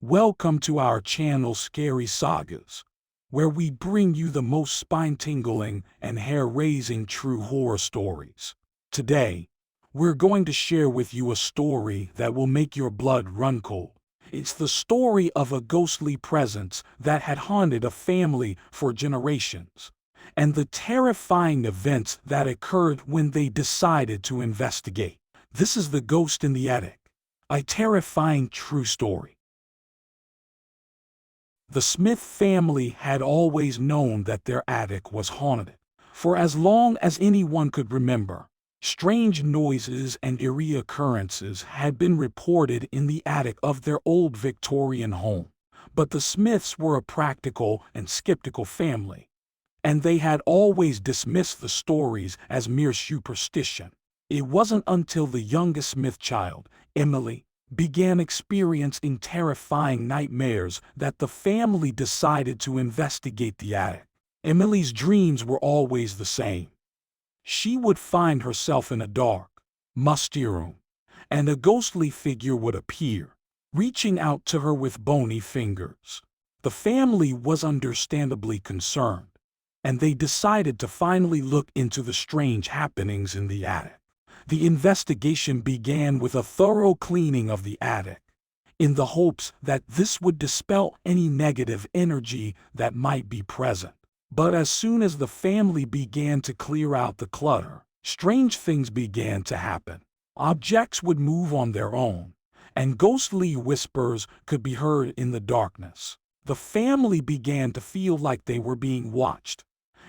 Welcome to our channel Scary Sagas, where we bring you the most spine-tingling and hair-raising true horror stories. Today, we're going to share with you a story that will make your blood run cold. It's the story of a ghostly presence that had haunted a family for generations, and the terrifying events that occurred when they decided to investigate. This is The Ghost in the Attic, a terrifying true story. The Smith family had always known that their attic was haunted. For as long as anyone could remember, strange noises and eerie occurrences had been reported in the attic of their old Victorian home. But the Smiths were a practical and skeptical family, and they had always dismissed the stories as mere superstition. It wasn't until the youngest Smith child, Emily, began experiencing terrifying nightmares that the family decided to investigate the attic. Emily's dreams were always the same. She would find herself in a dark, musty room, and a ghostly figure would appear, reaching out to her with bony fingers. The family was understandably concerned, and they decided to finally look into the strange happenings in the attic. The investigation began with a thorough cleaning of the attic, in the hopes that this would dispel any negative energy that might be present. But as soon as the family began to clear out the clutter, strange things began to happen. Objects would move on their own, and ghostly whispers could be heard in the darkness. The family began to feel like they were being watched,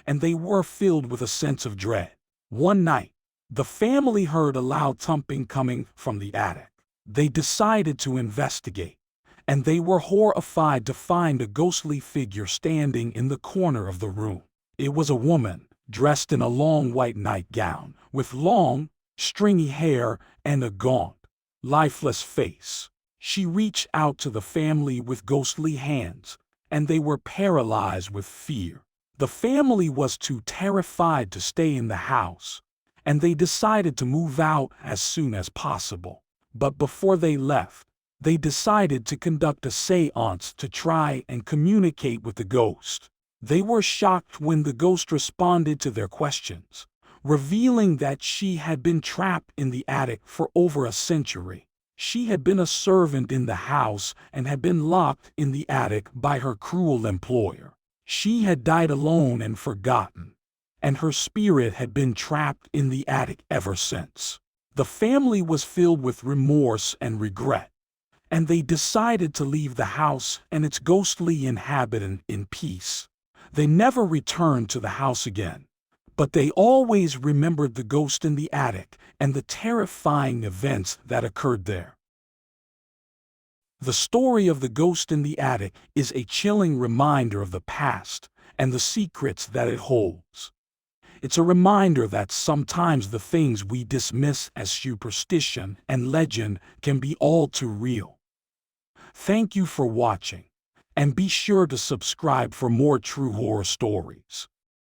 and they were filled with a sense of dread. One night, the family heard a loud thumping coming from the attic. They decided to investigate, and they were horrified to find a ghostly figure standing in the corner of the room. It was a woman, dressed in a long white nightgown, with long, stringy hair and a gaunt, lifeless face. She reached out to the family with ghostly hands, and they were paralyzed with fear. The family was too terrified to stay in the house, and they decided to move out as soon as possible. But before they left, they decided to conduct a séance to try and communicate with the ghost. They were shocked when the ghost responded to their questions, revealing that she had been trapped in the attic for over a century. She had been a servant in the house and had been locked in the attic by her cruel employer. She had died alone and forgotten, and her spirit had been trapped in the attic ever since. The family was filled with remorse and regret, and they decided to leave the house and its ghostly inhabitant in peace. They never returned to the house again, but they always remembered the ghost in the attic and the terrifying events that occurred there. The story of the ghost in the attic is a chilling reminder of the past and the secrets that it holds. It's a reminder that sometimes the things we dismiss as superstition and legend can be all too real. Thank you for watching, and be sure to subscribe for more true horror stories.